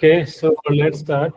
Okay, so let's start.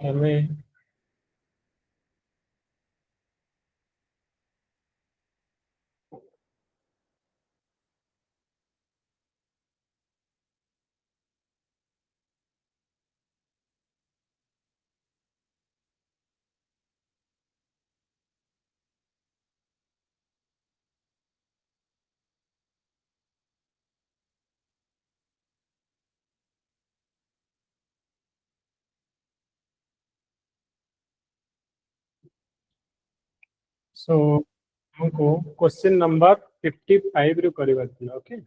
So हमको question number 55 रू करिवार थिला. Okay,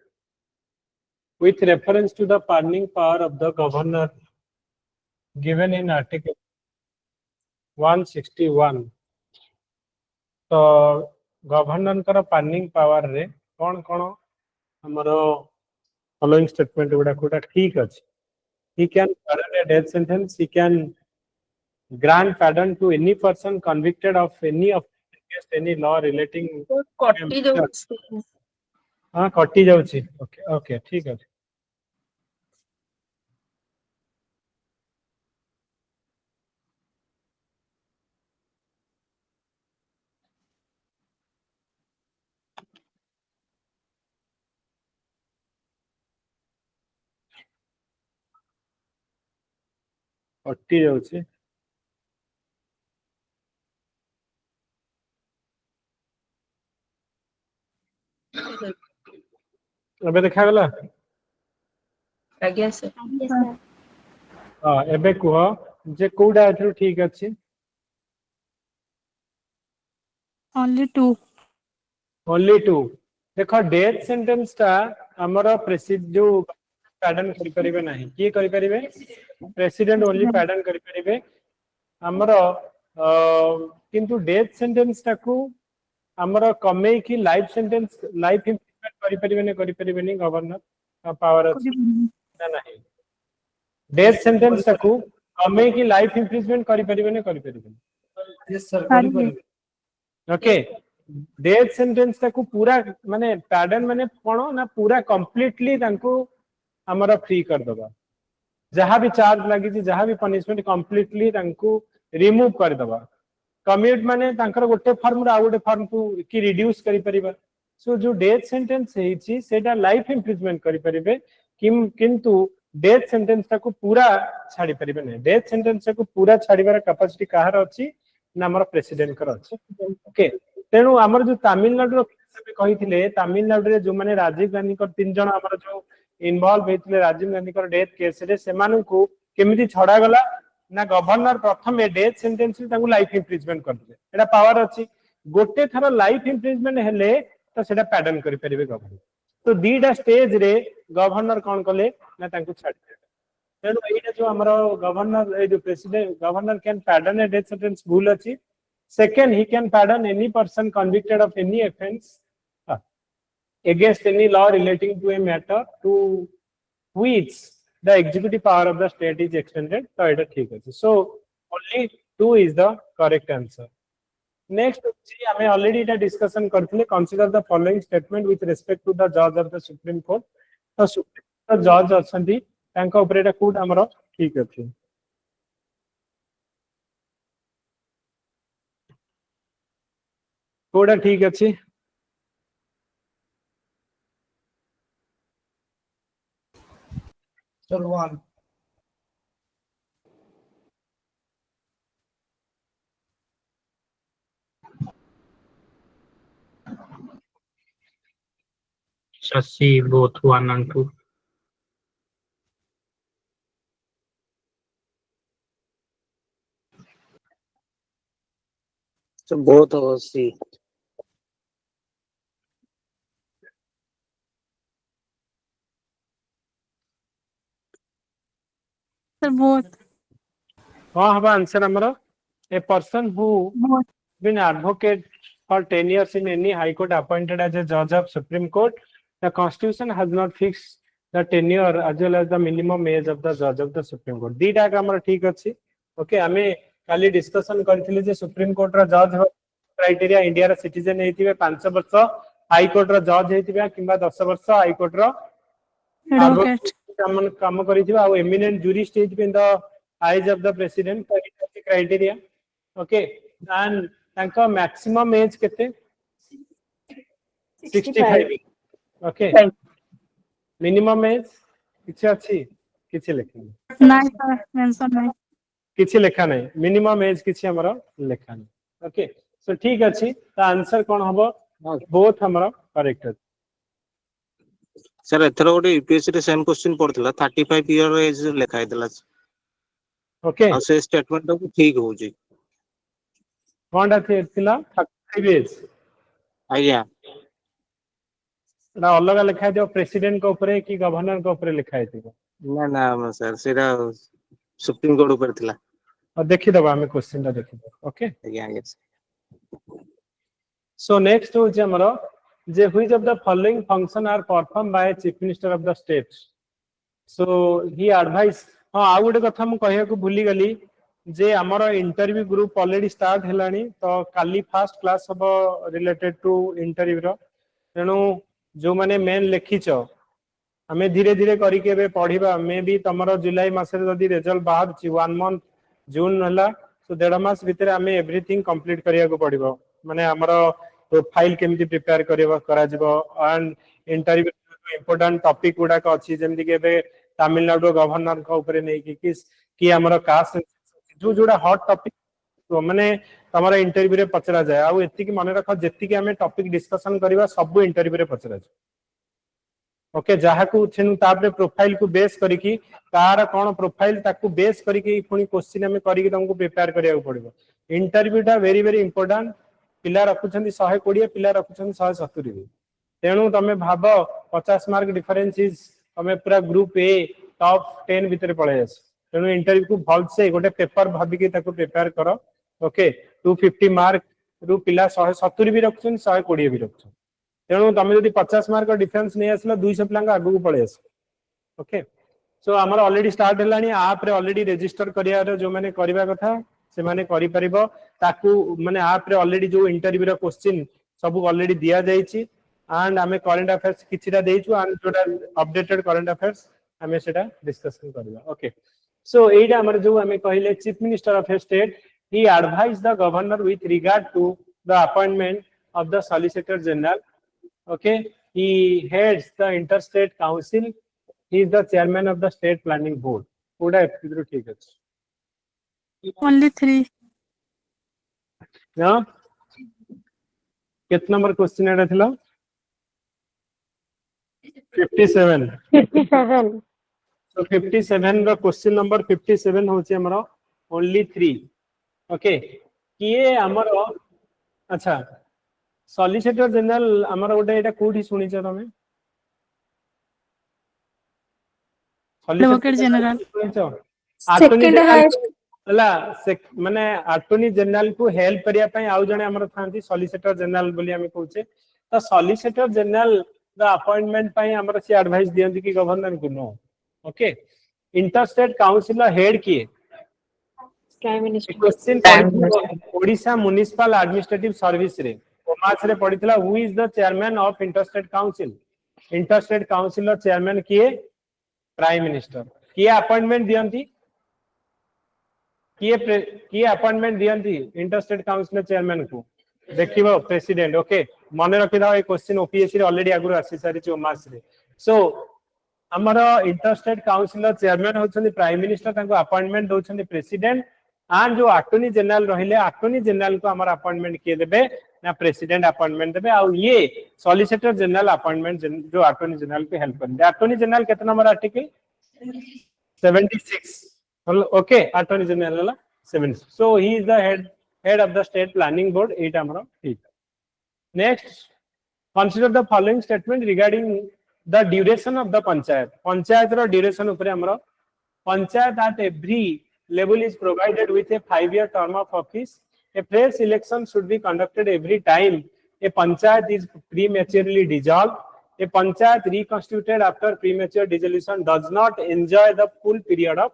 with reference to the pardoning power of the governor given in article 161. तो governor कर pardoning power रे कौन कौन हमरो फॉलोइंग स्टेटमेंट गुडा कोटा ठीक अछि. He can pardon a death sentence. He can grant pardon to any person convicted of any of against any law relating. हाँ कटी जाउछि. ओके ओके ठीक अछि. कटी जाउछि. अबे देखा गला. आज्ञा सर. हां एबे कुह जे कोडा एथु ठीक अछि. Only two. Only two. देखो डेथ सेंटेंस ता हमरो प्रेसिडेंट जो पैडन करि परिबे नाही. की करि परिबे? प्रेसिडेंट ओनली पैडन करि परिबे. हमरो किंतु डेथ सेंटेंस ताकू हमरो कमे की लाइफ सेंटेंस लाइफ इम्प्रिजमेंट करि परिबे ने गवर्नर पावर अछि ना नाही. डेथ सेंटेंस ताकू कमे की लाइफ इम्प्रिजमेंट करि परिबे ने. यस सर करि परिबे. ओके, डेथ सेंटेंस ताकू पूरा माने पैडन माने कोन ना पूरा कंप्लीटली तांको हमरा फ्री कर दबा. जहां भी चार्ज लागि छी जहां भी पनिशमेंट कंप्लीटली तांको रिमूव कर दबा. कम्यूट माने तांकर गोटे फॉर्म रा गोटे फॉर्म को की रिड्यूस करि परिबा. सो जो डेथ सेंटेंस है छी सेटा लाइफ इम्प्रिजमेंट करि परिबे किंतु डेथ सेंटेंस ताकू पूरा छाडी परिबे नै. डेथ सेंटेंस को पूरा छाडीबार कैपेसिटी काहर अछि ना हमर प्रेसिडेंट कर अछि. ओके, तेनु हमर जो तमिलनाडु कही तमिलनाडु रे जो माने राजीव गांधी को 3 जन हमर जो इन्वॉल्व हेतिले राजीव गांधी को डेथ केस रे सेमानु को केमिति छडा गला ना गवर्नर प्रथम डेथ सेंटेंस ताकू लाइफ इम्प्रिजमेंट कर दिले. एटा पावर अछि. गोटे थरा लाइफ इम्प्रिजमेंट हेले तो सेटा पैडन करि परिबे गवर्नर. तो दीटा स्टेज रे गवर्नर कोन कले ना ताकू छाडी दे. तेनु एटा जो हमर गवर्नर ए जो president governor can pardon a death sentence भूल अछि. Second, he can pardon any person convicted of any offense against any law relating to a matter to which the executive power of the state is extended. So it is ठीक है. So only 2 is the correct answer. Next, we already discussion करथिले. Consider the following statement with respect to the judge of the Supreme Court. तो Supreme Court judge अछंती तांका ऊपर एटा code हमरो ठीक अछि. कोडा ठीक अछि. Sir, 1. Shashi, both 1 and 2. So both of us see. Sir, both. हाँ हवा आंसर हमारा. A person who Both. been advocate for 10 years in any high court appointed as a judge of Supreme Court, the Constitution has not fixed the tenure as well as the minimum age of the judge of the Supreme Court. दीटा का हमारा ठीक अछि. Okay, हमें काली discussion करथिले जे supreme court रा जज criteria India रा citizen हेतिबे 5 वर्ष हाई कोर्ट रा जज हेतिबे किबा 10 वर्ष हाई कोर्ट रा Advocate. काम करिथिबा आ एमिनेंट ज्यूरिस्ट हेतिबे the eyes of the president criteria. Okay, and तांका maximum age केते 65. Okay, minimum age किछि अछि किछि लेखा नहीं सर मेंशन नहीं किछि लेखा नहीं, मिनिमम एज किछि हमरो लेखा नहीं. ओके, सो ठीक अछि. त आंसर कोन हबो? बोथ हमरो करेक्ट अछि. सर एथरो गोटे यूपीएससी रे सेम क्वेश्चन पड़थिला 35 इयर एज लेखा हैतला. ओके, आ से स्टेटमेंट तो ठीक हो जी. कोनटा थिला 35 एज आज्ञा ना अलग लेखा दियो प्रेसिडेंट को ऊपर कि गवर्नर को ऊपर लिखा है थिला. ना ना सर सेरा सुप्रीम कोर्ट ऊपर थिला. और देखि दबा हमें क्वेश्चन ता देखि दबा. ओके, आज्ञा यस. सो नेक्स्ट हो जे हमरो जे which of the following function are perform by chief minister of the state. So he advise. हां आ गुटे कथा हम कहिया को भूली गली जे हमरो इंटरव्यू ग्रुप ऑलरेडी स्टार्ट हेलानी. तो काली फर्स्ट क्लास हबो रिलेटेड टू इंटरव्यू रो. तेनु जो माने मेन लिखिछ हमें धीरे धीरे करी के बे पढिबा. मे भी तमरो जुलाई मास रे जदी रिजल्ट बाहर छि 1 मंथ जून हला, सो 1.5 मास भीतर हमें एवरीथिंग कंप्लीट करिया को पड़िबो. माने हमरो प्रोफाइल केमिति प्रिपेयर करिबो करा जिवो एंड इंटरव्यू इंपोर्टेंट टॉपिक गुडा को अछि जेमति के बे तमिलनाडु गवर्नर को ऊपर नै कि हमरो कास्ट जो जोडा हॉट टॉपिक तो माने तमरो इंटरव्यू रे पचरा जाय. आ एति कि माने रख जेति कि हमें टॉपिक डिस्कशन करिबा सब इंटरव्यू रे पचरा जाय. ओके, जहा को छेनु तापरे प्रोफाइल को बेस करी कि कार कोन प्रोफाइल ताकू बेस करी कि पुनी क्वेश्चन हमें करी कि तुमको प्रिपेयर करिया पड़िबो. इंटरव्यू टा वेरी वेरी इंपोर्टेंट. पिला रखुछंती 120 पिला रखुछंती 170. तेनु तमे भाबो 50 मार्क डिफरेंस इज तमे पूरा ग्रुप ए टॉप 10 भीतर पळे आस. तेनु इंटरव्यू को भल से गोटे पेपर भाबी कि ताकू प्रिपेयर करो. ओके, 250 मार्क रु पिला 170 भी रखुछन 120 भी रखुछन. तेणु तुम जब 50 मार्क डिफरेंस नहीं आसला 200 पिला आगू पड़े आस. ओके, सो आमर ऑलरेडी स्टार्ट हेलानी. आप रे ऑलरेडी रजिस्टर करिया जो माने करबा कथा से माने करि परिबो. ताकू माने आप रे ऑलरेडी जो इंटरव्यू रा क्वेश्चन सब ऑलरेडी दिया जाईची एंड हमें करंट अफेयर्स किछिटा देइछु एंड जोटा अपडेटेड करंट अफेयर्स हमें सेटा डिस्कशन करबा. ओके, सो एटा हमर जो हमें कहले chief minister of state he advise the governor with regard to the appointment of the solicitor general. Okay, he heads the interstate council. He is the chairman of the state planning board. Oda FQ ठीक है. only 3 ना कितना number question एटा थिला 57. So 57 रो question number 57 होची हमरो only 3. Okay, किए हमरो अच्छा सॉलिसिटर जनरल हमर गोटे एटा कोठी सुनि छ तमे एडवोकेट जनरल सेकंड हला माने अटॉर्नी जनरल को हेल्प करिया पई आउ जने हमर थांती सॉलिसिटर जनरल बोली हम कहूचे. तो सॉलिसिटर जनरल द अपॉइंटमेंट पई हमर से एडवाइस दियंती कि गवर्नर को no. Okay, interstate council head किए prime minister. Question Odisha municipal administrative service रे मार्च रे पडितला who is the chairman of interstate council. Interstate council रो चेयरमैन किए प्राइम मिनिस्टर. किए अपॉइंटमेंट दियंती किए अपॉइंटमेंट दियंती इंटरस्टेट काउंसिल चेयरमैन को देखिबो प्रेसिडेंट. ओके, माने रखि दाओ ए क्वेश्चन ओपीएससी रे ऑलरेडी आगु आसी सारी छ मार्च रे. सो हमरो इंटरस्टेट काउंसिल चेयरमैन होछन प्राइम मिनिस्टर. ताको अपॉइंटमेंट दोछन प्रेसिडेंट एंड जो अटॉर्नी जनरल रहिले अटॉर्नी जनरल को हमर अपॉइंटमेंट किए देबे ना प्रेसिडेंट अपॉइंटमेंट देबे. और ये सॉलिसिटर जनरल अपॉइंटमेंट जो अटॉर्नी जनरल को हेल्प करबे. अटॉर्नी जनरल कितना number article 76. Okay, attorney general 76. So he is the head of the state planning board. एटा हमरो ठीक. Next, consider the following statement regarding the duration of the panchayat. Panchayat रो duration ऊपर हमरो panchayat at every level is provided with a 5-year term of office. A fresh election should be conducted every time a panchayat is prematurely dissolved. A panchayat reconstituted after premature dissolution does not enjoy the full period of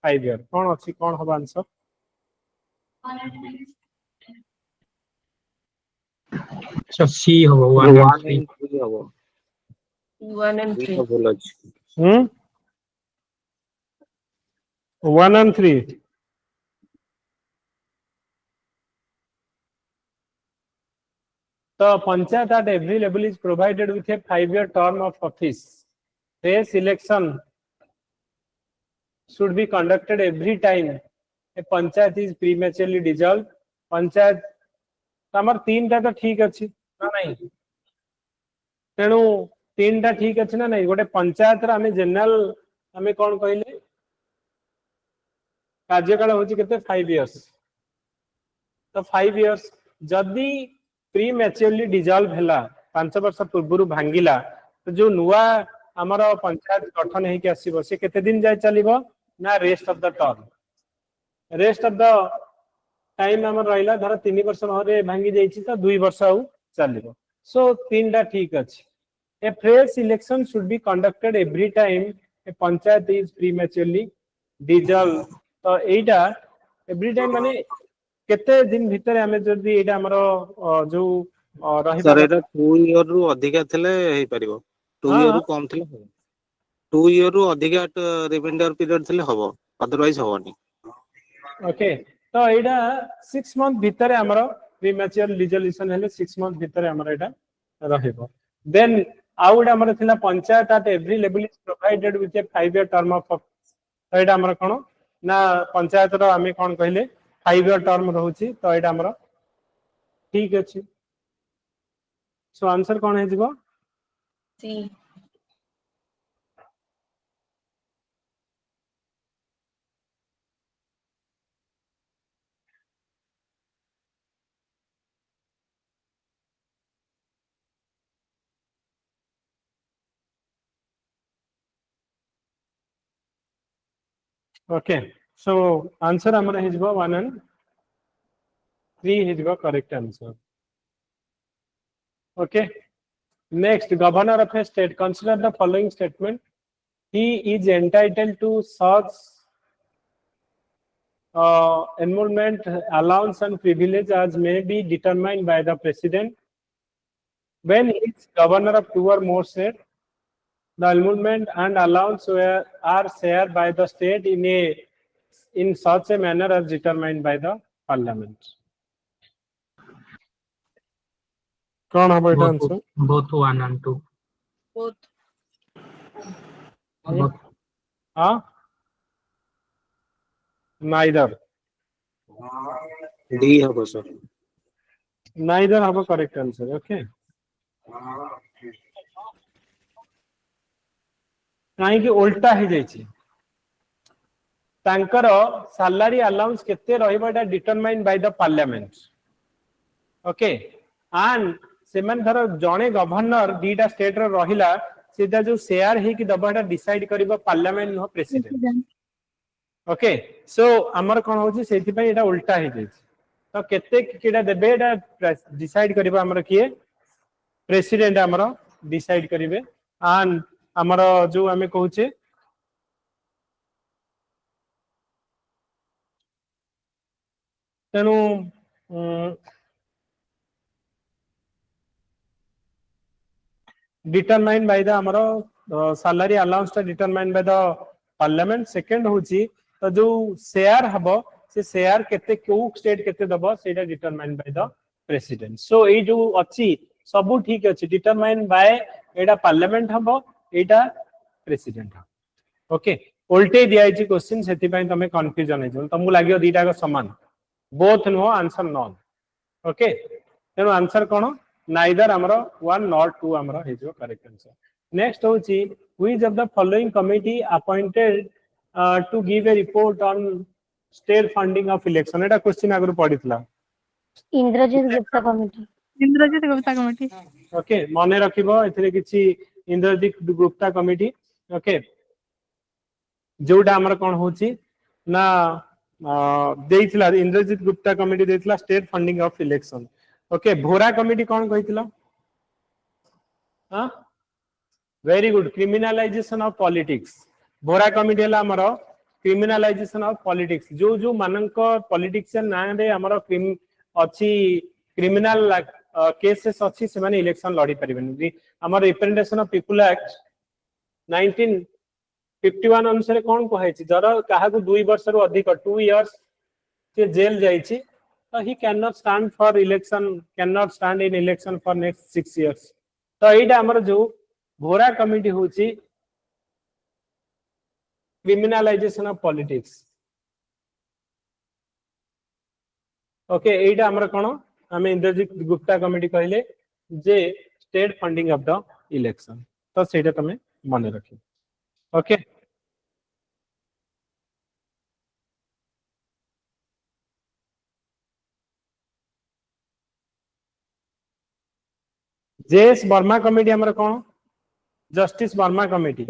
5 years. कौन अच्छी कौन होगा answer? So C होगा 1 and 3 होगा 1 and 3. बोला 1 and 3 the Panchayat at every level is provided with a 5-year term of office. Fresh election should be conducted every time a Panchayat is prematurely dissolved. Panchayat तमर 3टा तो ठीक अछि ना नहीं तेणु 3टा ठीक अछि ना नहीं गोटे पंचायत रा हमें जनरल हमें कोन कहले कार्यकाल होची केते 5 इयर्स तो 5 इयर्स जदी प्रीमैच्योरली डिसॉल्व हैला 5 वर्ष पूर्व भांगिला तो जो नुवा हमर पंचायत गठन हे के आसीबो से केते दिन जाय चलीबो ना rest of the term rest of the time हमर रहिला धर 3 वर्ष भरे भांगी जाईची तो 2 वर्ष आउ चलीबो सो 3टा ठीक अछि a fresh election should be conducted every time a panchayat is prematurely dissolve तो एटा एवरी टाइम माने केते दिन भीतर हमें जदी एटा हमरो जो रहिबा सर एटा 2 इयर रु अधिका थले हे परिबो 2 इयर रु कम थले हो 2 इयर रु अधिका रिमाइंडर पीरियड थले हबो अदरवाइज होबनी ओके तो एटा 6 मंथ भीतर हमरो प्रीमैच्योर डिसोल्यूशन हेले 6 मंथ भीतर हमरो एटा रहिबो देन आउट हमरो थिला panchayat at every level is provided with A 5 year term of तो एटा हमरो कोन ना पंचायत रो हमें कोन कहले 5 ईयर टर्म रहउची तो एटा हमरो ठीक अछि सो आंसर कोन हे जिवो सी Okay, so answer amara hijba 1 and 3 hijba correct answer. Okay, next governor of a state consider the following statement. He is entitled to such enrolment allowance and privilege as may be determined by the president when he is governor of 2 or more states. The enrolment and allowance are shared by the state in such a manner as determined by the parliament. कौन है बेटा answer both 1 and 2 both हाँ neither D हबो sir neither have a correct answer. Okay, काहे कि उल्टा हे जायछि तांकर salary allowance केते रहइबाटा determined by the Parliament. Okay and सेमन धर जणे गवर्नर दीटा स्टेट रो रहिला सीधा जो शेयर हे कि दबाटा डिसाइड करबा पार्लियामेंट नो प्रेसिडेंट. ओके सो हमर कोन होछि सेति पय एटा उल्टा हे जायछि तो केते किडा देबे एटा डिसाइड करबा हमर किए प्रेसिडेंट हमर डिसाइड करिवे एंड हमर जो हमें कहूचे तेनु determined by the हमरो salary allowance ता determined by the parliament. second होची तो जो शेयर हबो से शेयर केते को स्टेट केते दबो सेटा determined by the president. so ए जो अछि सब ठीक अछि determined by एटा parliament हबो एटा president हबो. ओके उल्टे दिया छि क्वेश्चन सेति पय तमे कंफ्यूजन हे जन तमु लागियो दीटा को समान both know answer non. Okay तेनो answer cone neither amara 1 nor 2 amara is your correct answer. Next hochi which of the following committee appointed to give a report on state funding of election. Eta question agru padithla Indrajit Gupta committee Indrajit Gupta committee okay मने रखिबो एथरे किछि Indrajit Gupta committee. Okay जोटा हमर कोन होची ना देइथिला Indrajit Gupta committee देइथिला state funding of election. Okay Vohra committee कौन कहितला हां very good criminalization of politics. Vohra committee हला हमरो क्रिमिनलाइजेशन ऑफ पॉलिटिक्स जो जो मानक पॉलिटिशियन ना रे हमरो अछि क्रिमिनल केसेस अछि से माने इलेक्शन लड़ी परिबेन. हमर रिप्रेजेंटेशन ऑफ पीपल एक्ट 51 अनुसार कोन कहै छी जरा काहा को 2 वर्ष रु अधिक 2 इयर्स के जेल जाई छी तो he can not stand for election can not stand in election for next 6 years तो एटा हमर जो भोरा कमिटी होची क्रिमिनलाइजेशन ऑफ पॉलिटिक्स ओके एटा हमर कोन हमें इंद्रजीत गुप्ता कमिटी कहले जे state funding of the election तो सेटा तमे माने रखी ओके जेएस वर्मा कमिटी हमर कोन जस्टिस वर्मा कमिटी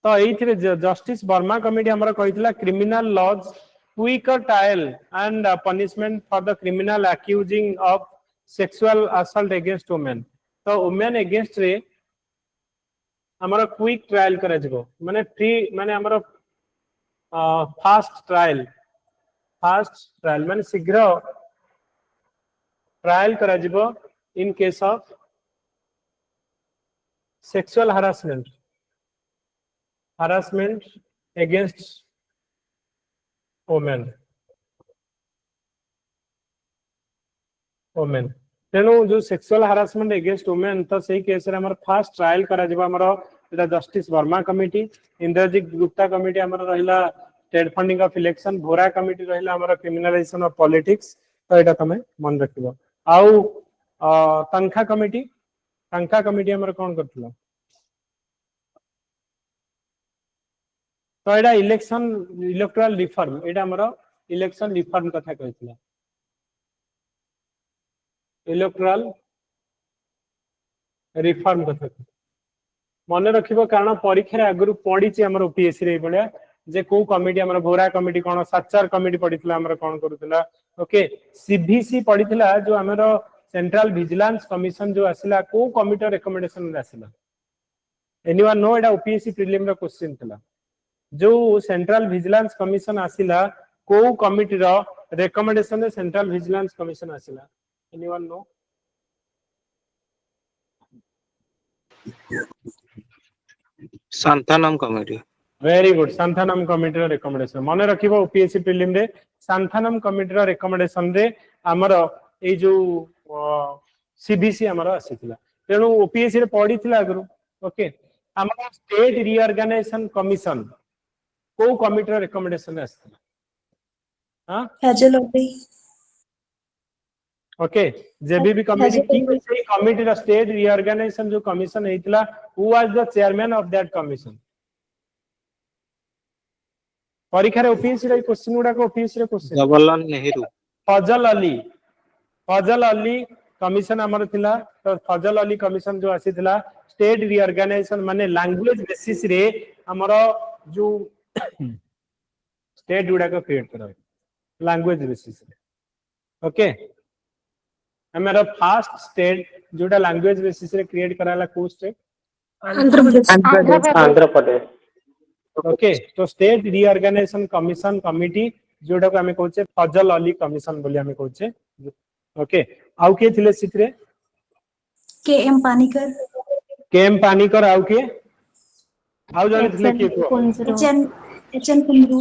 तो एइथिरे जस्टिस वर्मा कमिटी हमर कहितला criminal laws quicker trial and punishment for the criminal accusing of sexual assault against women तो वुमेन अगेंस्ट रे हमर क्विक ट्रायल करे जबो माने फ्री माने हमर फास्ट ट्रायल माने शीघ्र ट्रायल करे जबो in case of sexual harassment against women तेणु जो सेक्सुअल हरासमेंट अगेंस्ट वुमेन तो सही केस रे हमर फास्ट ट्रायल करा जबा हमर एटा justice Verma committee Indrajit Gupta committee हमर रहिला स्टेट फंडिंग ऑफ इलेक्शन भोरा कमिटी रहिला हमर क्रिमिनलाइजेशन ऑफ पॉलिटिक्स तो एटा तमे मन रखिबो आउ तनखा कमिटी हमर कोन करथला तो एटा इलेक्शन इलेक्टोरल रिफॉर्म एटा हमर इलेक्शन रिफॉर्म कथा कहथिला इलेक्टोरल रिफॉर्म कथा मन रखिबो कारण परीक्षा आगु पड़ी छी हमर ओपीएससी रे बळिया जे को कमिटी हमर भोरा कमिटी कोन सच्चार कमिटी पड़ीथिला हमर कोन करूथिला ओके सीबीसी पड़ीथिला जो हमर सेंट्रल विजिलेंस कमिशन जो आसिला को कमिटी रिकमेंडेशन आसिला एनीवन नो एटा ओपीएससी प्रीलिम रो क्वेश्चन थिला जो सेंट्रल विजिलेंस कमिशन आसिला को कमिटी रो रिकमेंडेशन सेंट्रल विजिलेंस कमिशन आसिला anyone know Santhanam committee very good Santhanam committee रो रिकमेंडेशन माने रखिबो ओपीएससी प्रीलिम रे सांथानम कमिटी रो रिकमेंडेशन रे हमर ए जो सीबीसी हमर आसीथिला तेनु ओपीएससी रे पढिथिला अगरु ओके हमर स्टेट रीऑर्गेनाइजेशन कमिशन को कमिटी रो रिकमेंडेशन आसीथिला हां हैजलॉबी ओके जेबीबी कमिटी की से कमिटी रो स्टेट रीऑर्गेनाइजेशन जो कमिशन हेतिला who was the chairman of that commission परीक्षा रे ओपीएससी रे क्वेश्चन गुडा को ओपीएससी रे क्वेश्चन जवाहरलाल नेहरू फजल अली कमिशन हमर थिला तो फजल अली कमिशन जो आसीथिला स्टेट रीऑर्गेनाइजेशन माने लैंग्वेज बेसिस रे हमर जो स्टेट गुडा को क्रिएट करा लैंग्वेज बेसिस रे ओके हमारा फर्स्ट स्टेट जोटा लैंग्वेज बेसिस रे क्रिएट कराला को स्टेट आंध्र प्रदेश ओके तो स्टेट रीऑर्गेनाइजेशन कमिशन कमिटी जोटा को हमें कहचे फजल अली कमिशन बोली हमें कहचे ओके आउ के थिले सितरे के एम पानीकर आउ के आउ जाने थिले के को एचएन कुंद्रू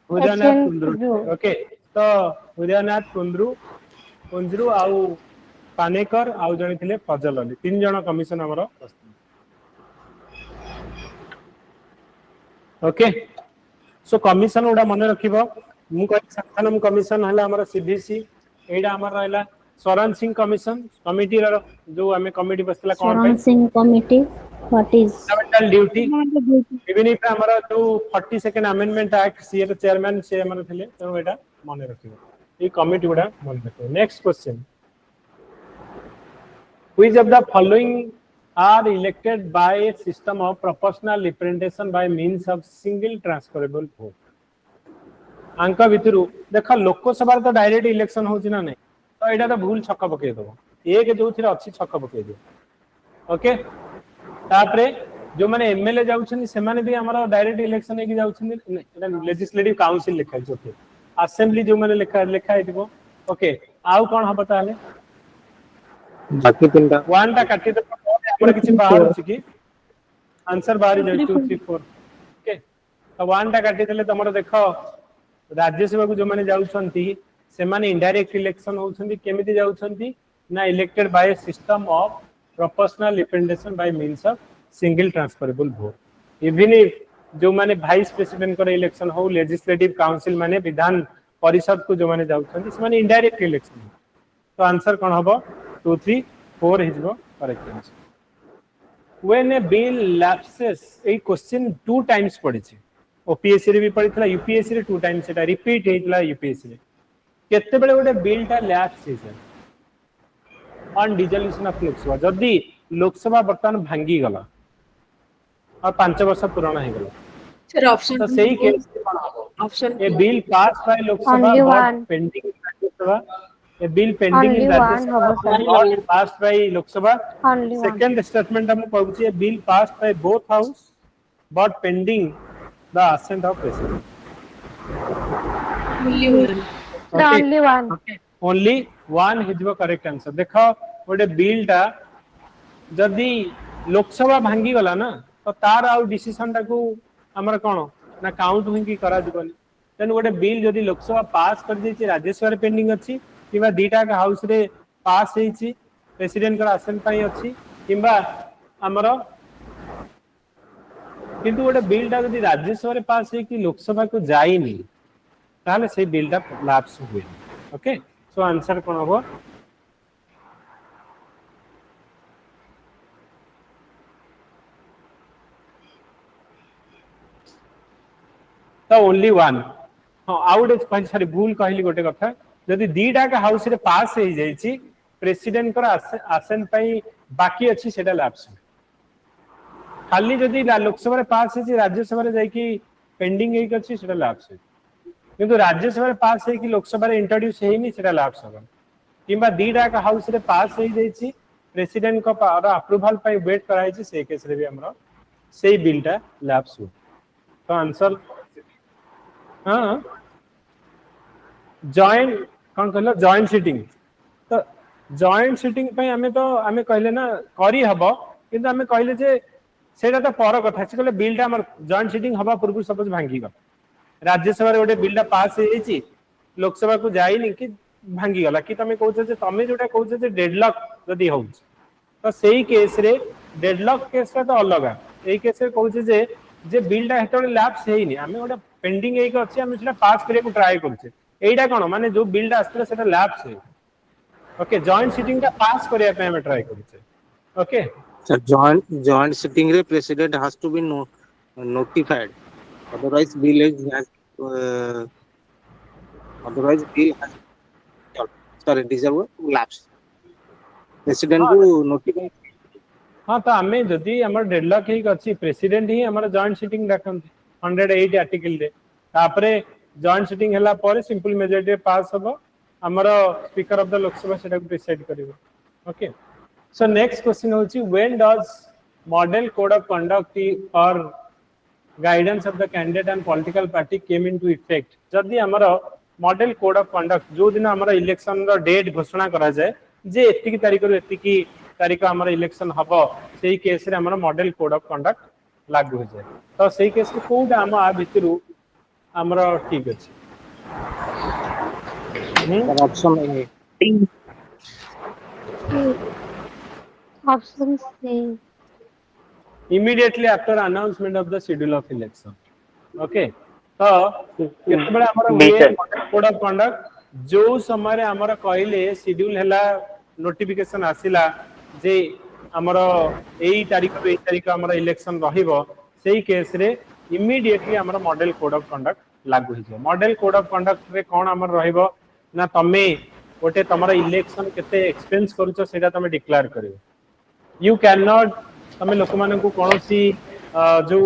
उदयनाथ कुंद्रू ओके तो उदयनाथ कुंद्रू आउ पानेकर आउ जाने थिले फजल अली तीन जण कमिशन हमरो ओके सो कमिशन उडा मन रखिबो मु कहि संस्थानम कमिशन हला हमर सीबीसी एडा हमर रहला स्वरण सिंह कमिशन कमिटी रो जो हमें कमिटी बसला कोन Swaran Singh committee what is fundamental duty even if हमर जो 42nd अमेंडमेंट एक्ट सी रो चेयरमैन से हमर थिले तो एडा मन रखिबो ई कमिटी उडा मन रखिबो next question which of the following are elected by a system of proportional representation by means of single transferable vote अंक भितरु देखा लोकसभा तो डायरेक्ट इलेक्शन होची ना नहीं तो एटा तो भूल छक्का पके दो एक जो थिरा अछि छक्का पके दो ओके तापरे जो माने एमएलए जाउछन से माने भी हमर डायरेक्ट इलेक्शन एक जाउछन एटा लेजिस्लेटिव काउंसिल लिखा छै ओके असेंबली जो माने लिखा है दिबो ओके आउ कोन हबता हले बाकी तीनटा 1 टा काटी दे हमर किछि बाहर छि कि आंसर बाहर जाय 2 3 4 ओके तो 1 टा काटी देले तमरो देखो राज्यसभा को जो माने जाउछंती से माने इनडायरेक्ट इलेक्शन होउछंती केमिति जाउछंती ना elected by system of proportional representation by means of single transferable vote even if जो माने वाइस प्रेसिडेंट कर इलेक्शन हो लेजिस्लेटिव काउंसिल माने विधान परिषद को जो माने जाउछंती से माने इनडायरेक्ट इलेक्शन तो आंसर कोन हबो 2 3 4 हिजबो correct answer when a bill lapses a question 2 times पड़ी छी OPSC रे भी पड़ी थला UPSC रे 2 टाइम्स सेटा रिपीट हेतला UPSC रे केते बेले गोटे बिल टा लैप्स हे ऑन डिसोल्यूशन ऑफ लोकसभा जदी लोकसभा वर्तमान भांगी गला और 5 वर्ष पुराना हे गला सर ऑप्शन तो सही केस कोन हबो option a bill pass by Lok Sabha Only but one. Pending Rajya Sabha a bill pending Only in one Rajya Sabha hobo, sir. not passed by Lok Sabha. Only one. Second statement हम कहूँ a bill passed by both house but pending the assent of president. The only one. Only one is the correct answer. देखो गोटे bill टा जदि लोकसभा भांगी गला ना तो तार आउ डिसीजन टा को हमर कोन ना काउंट हुई की करा जबनी देन गोटे बिल जदि लोकसभा पास कर दी राज्यसभा रे पेंडिंग अछि किबा दीटा का हाउस रे पास हेछि प्रेसिडेंट का असेंट पई अछि किबा हमरो किंतु गोटे बिल टा जदि राज्यसभा रे पास हे कि लोकसभा को जाई नि ताले से बिल टा लैप्स हुए ओके सो आंसर कोन हो तो ओनली वन हां आउट कहि सारी भूल कहली गोटे कथा जदि दीटा का हाउस रे पास हे जाईची प्रेसिडेंट कर असेंट पई बाकी अछि सेटा लैप्स खाली जदि लोकसभा रे पास हे राज्यसभा रे जाई कि पेंडिंग हे अछि सेटा लैप्स किंतु राज्यसभा रे पास हे कि लोकसभा रे इंट्रोड्यूस हेनी सेटा लैप्स हो किबा दीटा का हाउस रे पास हे जाईची प्रेसिडेंट को अप्रूवल पई वेट कराई से केस रे भी हमरो सेही बिलटा लैप्स हो तो आंसर हां जॉइंट कौन कहलो जॉइंट सीटिंग तो जॉइंट सीटिंग पे हमें तो हमें कहले ना करी हबो किंतु हमें कहले जे सेटा तो पर कथा से कहले बिलटा हमर जॉइंट सीटिंग हबा पूर्व सपोज भांगी गला राज्यसभा रे गोटे बिलटा पास हे जाईची लोकसभा को जाईनी कि भांगी गला कि तमे कहू जे तमे जोटा कहू जे डेडलॉक जदी हो तो सेही केस रे डेडलॉक केस का तो अलगा एई केस रे कहू जे बिलटा हेतोले लैप्स हेइनी हमें गोटे पेंडिंग एक अछि हमें सेटा पास करे को ट्राई करछे एइडा कोन माने जो बिलटा आस्तले सेटा लैप्स हे ओके जॉइंट सीटिंग का पास करिया पे हमें ट्राई करछे ओके सर जॉइंट सिटिंग रे president has to be notified otherwise bill has deserve lapse president को नोटिफाई हां तो हमें जदी हमर डेडलॉक ही अछि प्रेसिडेंट ही हमर जॉइंट सीटिंग रखंती 108 आर्टिकल रे तापरे जॉइंट सीटिंग हला पर सिंपल मेजॉरिटी पास हबो हमर स्पीकर ऑफ द लोकसभा सेटा को decide करिवो okay so next question होची when does model code of conduct और guidance of the candidate and political party came into effect जदी हमर मॉडल कोड ऑफ कंडक्ट जो दिन हमर इलेक्शन रो डेट घोषणा करा जाय जे एतिकी तारीख रो एतिकी तारीख हमर इलेक्शन हबो सेही केस रे हमर मॉडल कोड ऑफ कंडक्ट लागू हो जाए तो सेही केस रे कोडा हम आ भितरु हमर ठीक अछि option A Option C. immediately after announcement of the schedule of election okay तो केते बडा हमर हुए कोड ऑफ कंडक्ट जो समय रे हमर कहले शेड्यूल हला नोटिफिकेशन आसिला जे हमर एई तारीख हमर इलेक्शन रहिबो सेही केस रे इमीडिएटली हमर मॉडल कोड ऑफ कंडक्ट लागू हिजो मॉडल कोड ऑफ कंडक्ट रे कोन हमर रहिबो ना तमे ओटे तमरा इलेक्शन केते एक्सपेंस करूछो सेटा तमे डिक्लेयर करिवो यू कैन नॉट तमे लोक माने को कोनोसी जो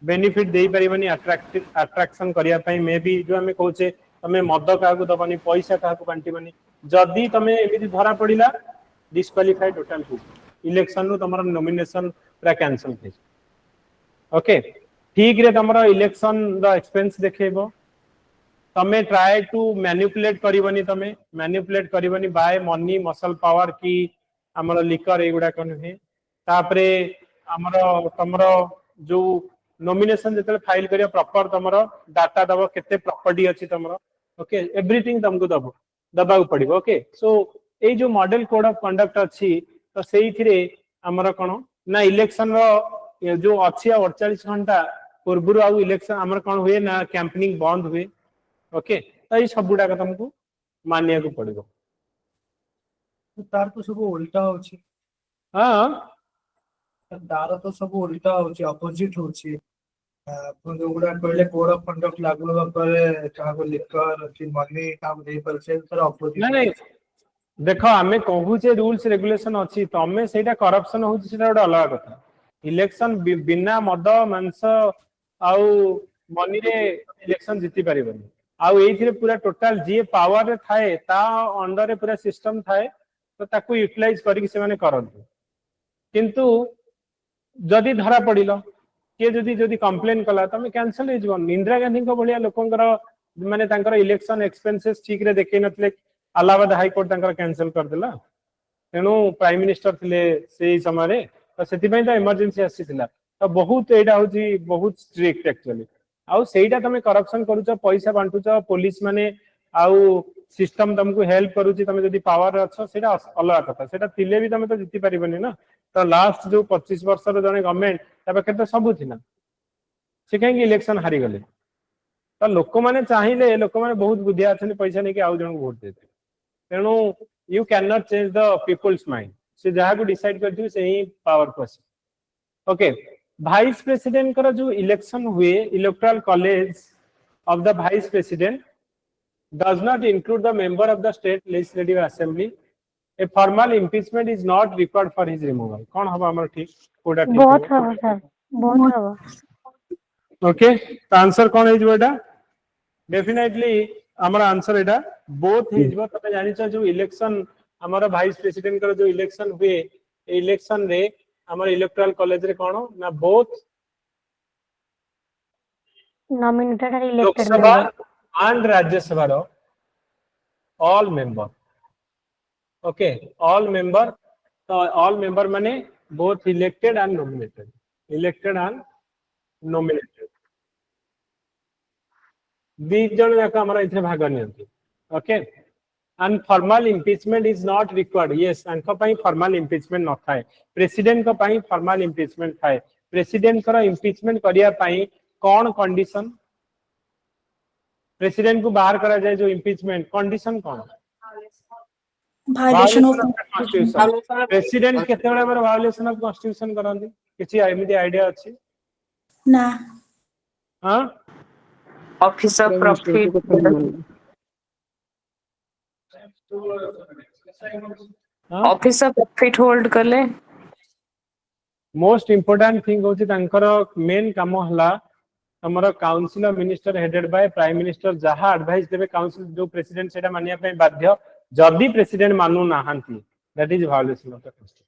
बेनिफिट देई परिबनी अट्रैक्शन करिया पई मे बी जो हमें कहूचे तमे मद का को दबनी पैसा का को बांटीबनी जदी तमे एमिति धरा पडिला डिस्क्वालिफाई टोटल हो इलेक्शन नु तमरा नॉमिनेशन पूरा कैंसिल हे ओके ठीक रे तमरा इलेक्शन द एक्सपेंस देखेबो तमे ट्राई टू मैनिपुलेट करिवनी तमे मैनिपुलेट करिवनी बाय मनी मसल पावर की हमर लिकर एगुडा कोन हे तापरे हमर तमर जो नॉमिनेशन जते फाइल करिया प्रॉपर तमर डाटा दबो केते प्रॉपर्टी अछि तमर ओके एवरीथिंग तुमको दबो दबाउ पड़िबो ओके सो ए जो मॉडल कोड ऑफ कंडक्ट अछि तो सेही थिरे हमर कोन ना इलेक्शन रो जो अछि 48 घंटा पूर्वरु आ इलेक्शन हमर कोन हुए ना कैंपेनिंग बंद हुए ओके तो ये सब गुडा तुमको मानिया को पड़िबो तार तो सब उल्टा होची हां तार तो सब उल्टा होची अपोजिट होची अपन जो गुडा कहले कोड ऑफ कंडक्ट लागू होगा पर कहा को लिकर कि मनी काम दे पर से सर अपोजिट नहीं नहीं देखो आमे कहू जे रूल्स रेगुलेशन अछि तमे सेटा करप्शन होची सेटा गोटे अलग कथा इलेक्शन बिना मद मांस आउ मनी रे इलेक्शन जीति परिबनी आउ एथिरे पूरा टोटल जे पावर रे थाए ता अंडर रे पूरा सिस्टम थाए तो ताकू यूटिलाइज करिक से माने करंतु किंतु जदि धरा पड़िलो के जदि कंप्लेन कला तमे कैंसिल हे जीवन इंदिरा गांधी को बलिया लोकंकर माने तांकर इलेक्शन एक्सपेंसेस ठीक रे देखै नथले अलाहाबाद हाई कोर्ट तांकर कैंसिल कर देला तेनु प्राइम मिनिस्टर थिले सेही समय रे तो सेति पई तो इमरजेंसी आसीथिला तो बहुत एडा होजी बहुत स्ट्रिक्ट एक्चुअली आउ सेटा तमे करप्शन करूछ पैसा बांटुछ पुलिस माने आउ सिस्टम तुमको हेल्प करूची तमे जदि पावर अच्छो सेटा अलग कथा सेटा थिले भी तमे तो जीति परिबनी ना तो लास्ट जो 25 वर्ष रो जने गवर्नमेंट तबे केते सब थिना से कहीं इलेक्शन हारी गले तो लोक माने चाहिए लोक माने बहुत बुद्धिया अछन पैसा नहीं कि आउ जन वोट देते तेणु you can not change the people's mind से जहा को डिसाइड करथि से ही पावर पस ओके वाइस प्रेसिडेंट कर जो इलेक्शन हुए electoral college of the vice president does not include the member of the state legislative assembly a formal impeachment is not required for his removal कौन हबा हमर ठीक कोडा ठीक बहुत हवा सर बहुत हवा ओके तो आंसर कौन है बेटा डेफिनेटली हमर आंसर एटा बोथ है जबो तमे जानि छ जो इलेक्शन हमर वाइस प्रेसिडेंट कर जो इलेक्शन हुए इलेक्शन रे हमर इलेक्टोरल कॉलेज रे कोन ना बोथ नॉमिनेटेड और elected Lok Sabha member and Rajya Sabha ro all member okay all member माने both elected and nominated बीस जन जाक हमरा इथे भाग नियंती okay and formal impeachment is not required yes अंक पई formal impeachment न थाए प्रेसिडेंट को पई formal impeachment थाए प्रेसिडेंट कर impeachment करिया पई कोन कंडीशन प्रेसिडेंट को बाहर करा जाए जो इम्पीचमेंट कंडीशन कौन Violation of कॉन्स्टिट्यूशन प्रेसिडेंट केते बडा बार वायोलेशन ऑफ कॉन्स्टिट्यूशन करंदी किछि एमिति आईडिया अछि ना हां office of profit office of profit hold करले मोस्ट इंपोर्टेंट थिंग होछि तांकर मेन काम हला हमर council of minister headed by prime minister जहा एडवाइस देबे काउंसिल जो प्रेसिडेंट सेटा मानिया पय बाध्य जदी प्रेसिडेंट मानु नाहंती that is violation of the constitution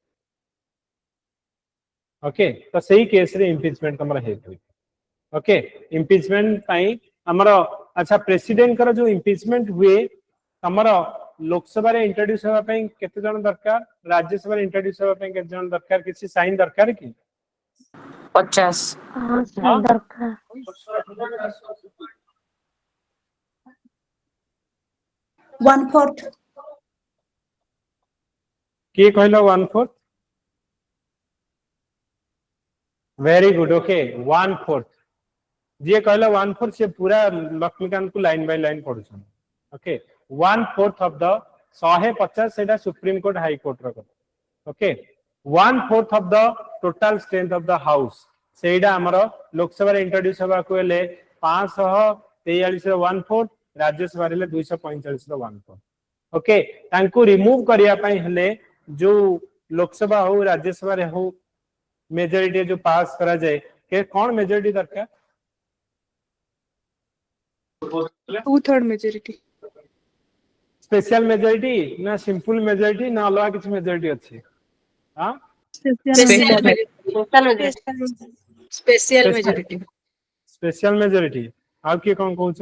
okay तो सही केस रे इम्पीचमेंट हमर हेतु ओके इम्पीचमेंट पई हमर अच्छा प्रेसिडेंट कर जो इम्पीचमेंट हुए हमर लोकसभा रे इंट्रोड्यूस होबा पय केते जन दरकार राज्यसभा रे इंट्रोड्यूस होबा पय केते जन दरकार किछि साइन दरकार की 50 हां सर दरकार 1/4 के कहलो 1/4 वेरी गुड ओके 1/4 जे कहलो 1/4 से पूरा लक्ष्मीकांत को line by line पढुछन okay 1/4 of the 150 सेटा supreme court high court row okay 1/4 of the total strength of the house सेटा हमरो लोकसभा रे इंट्रोड्यूस होबा को ले 543 रो 1/4 राज्यसभा रे 245 रो 1/4 ओके तांको रिमूव करिया पई हले जो लोकसभा हो राज्यसभा रे हो मेजॉरिटी जो पास करा जाए के कौन मेजॉरिटी दरकार 2/3 मेजॉरिटी स्पेशल मेजॉरिटी ना सिंपल मेजॉरिटी ना अलग किछ मेजॉरिटी अछि हां स्पेशल मेजॉरिटी स्पेशल मेजॉरिटी आ के कौन कहू छ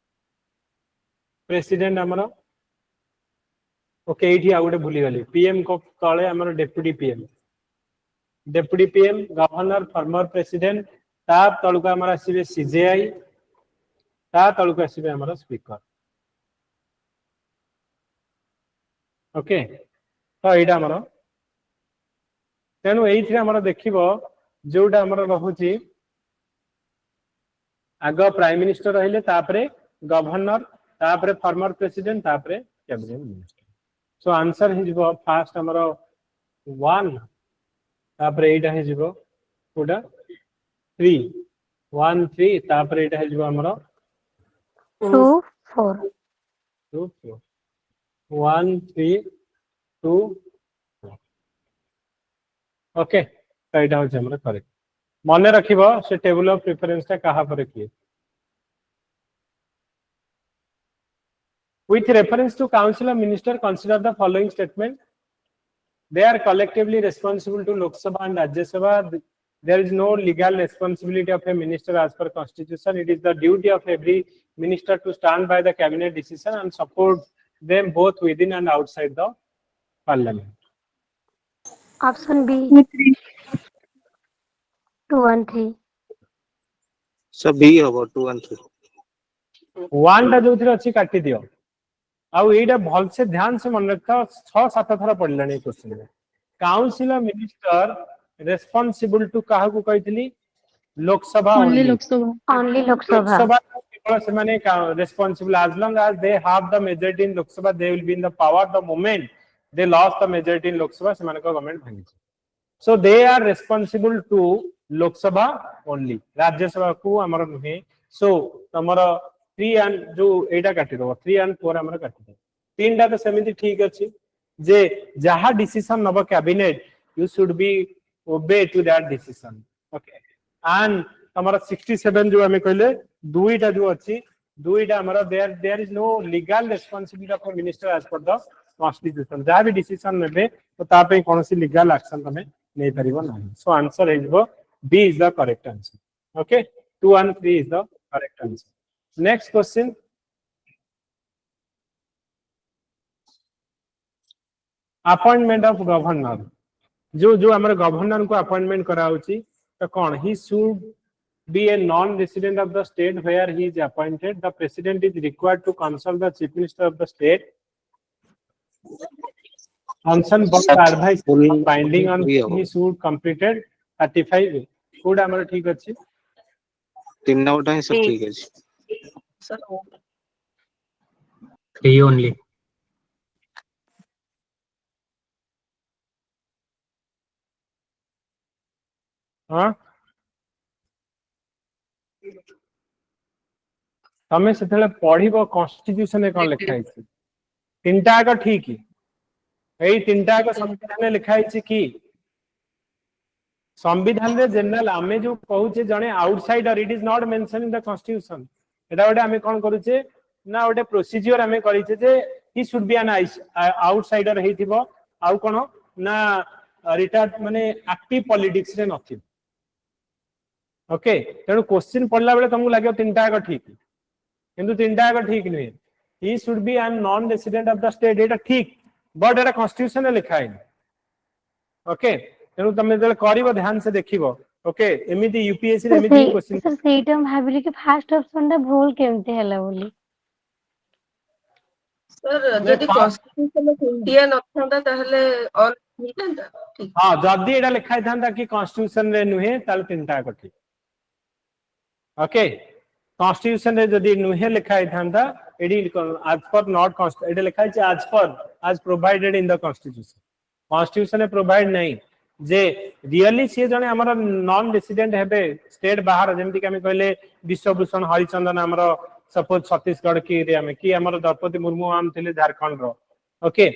प्रेसिडेंट हमर ओके एठी आ गोटे भूली गली पीएम को तळे हमर deputy PM governor former president ता तळुक हमर आसीबे सीजेआई ता तळुक आसीबे हमर स्पीकर ओके तो एटा हमर तेनु एठी हमर देखिबो जोटा हमर रहुची आग प्राइम मिनिस्टर रहिले तापरे गवर्नर तापरे फॉर्मर प्रेसिडेंट तापरे कैबिनेट मिनिस्टर सो आंसर हे जिवो फास्ट हमर 1 तापरे एटा हे जिवो कोडा 3 1 3 तापरे एटा हे जिवो हमर 2 4 2 4 1 3 2 ओके तो एटा हो हमर करेक्ट मन रखिबो से टेबल ऑफ प्रेफरेंस ता कहा पर किए with reference to council of minister consider the following statement they are collectively responsible to Lok Sabha and Rajya Sabha there is no legal responsibility of a minister as per constitution it is the duty of every minister to stand by the cabinet decision and support them both within and outside the parliament option B 2 and 3 सब B होबो 2 and 3 1 टा जोथिर अछि काटी दियो आउ एटा भल से ध्यान से मन रखता 6-7 थरा पढलानी क्वेश्चन में council of minister responsible to काहा को कहितली लोकसभा only Lok Sabha केवल से माने responsible as long as they have the majority in Lok Sabha they will be in the power the moment they lost the majority in Lok Sabha से माने को government भांगी so they are responsible to Lok Sabha only राज्य सभा को हमर नहे so तमरो 3 and जो एटा काटी दो 3 and 4 हमर काटी दो तीनटा तो समिति ठीक अछि जे जहा डिसीजन नब cabinet you should be obey to that decision okay and हमर 67 जो हमें कहले दुईटा जो अछि दुईटा हमर there is no legal responsibility of minister as per the constitution जहा भी डिसीजन नेबे तो ता पे कोनसी लीगल एक्शन तमे नै परिबो नाही so answer is B is the correct answer okay 2 and 3 is the correct answer next question appointment of governor जो हमर गवर्नर को अपॉइंटमेंट करा होची तो कौन he should be a non-resident of the state where he is appointed the president is required to consult the chief minister of the state function both advice binding on he should completed 35 code हमर ठीक अछि तीन नौटा ही सब ठीक है sir 3 only हां तमे सेतले पढिबो constitution में कोन लिखा छै तीनटा का ठीक है एई तीनटा का संविधान में लिखा छै कि संविधान रे जनरल आमे जो कहूचे जने outsider it is not mention in the constitution एटा ओडे आमे कोन करूचे ना ओडे प्रोसीजर आमे करिचे जे he should be an outsider हेतिबो आउ कोन ना रिटायर्ड माने एक्टिव पॉलिटिक्स रे नथि ओके तेनु क्वेश्चन पढला बेले तुमको लागो तीनटा का ठीक किंतु तीनटा का ठीक नहीं he should be a non resident of the state एटा ठीक बट एटा कॉन्स्टिट्यूशन में लिखा है ओके तेनु तमे जले करिवो ध्यान से देखिवो ओके एमिति यूपीएससी रे एमिति क्वेश्चन सर सेटा हम भाबिली कि फर्स्ट ऑप्शन दा भूल केमते हला बोली सर जदि कॉन्स्टिट्यूशन में इंडिया नथंदा ताहले और निकंदा ठीक हां जदी एटा लिखाय थांदा कि कॉन्स्टिट्यूशन रे नुहे ताल तीनटा का ठीक ओके कॉन्स्टिट्यूशन रे जदी नुहे लिखाय थांदा एडी आज पर नॉट कॉन्स्ट एटा लिखाय छै आज पर आज provided in the constitution constitution ने प्रोवाइड नहीं जे रियली से जने हमर नॉन रेसिडेंट हेबे स्टेट बाहर जेमति कि हम कहले विश्वभूषण हरिचंदन हमर सपोज छत्तीसगढ़ की रे हम कि हमर द्रौपदी मुर्मू आम थिले झारखंड रो ओके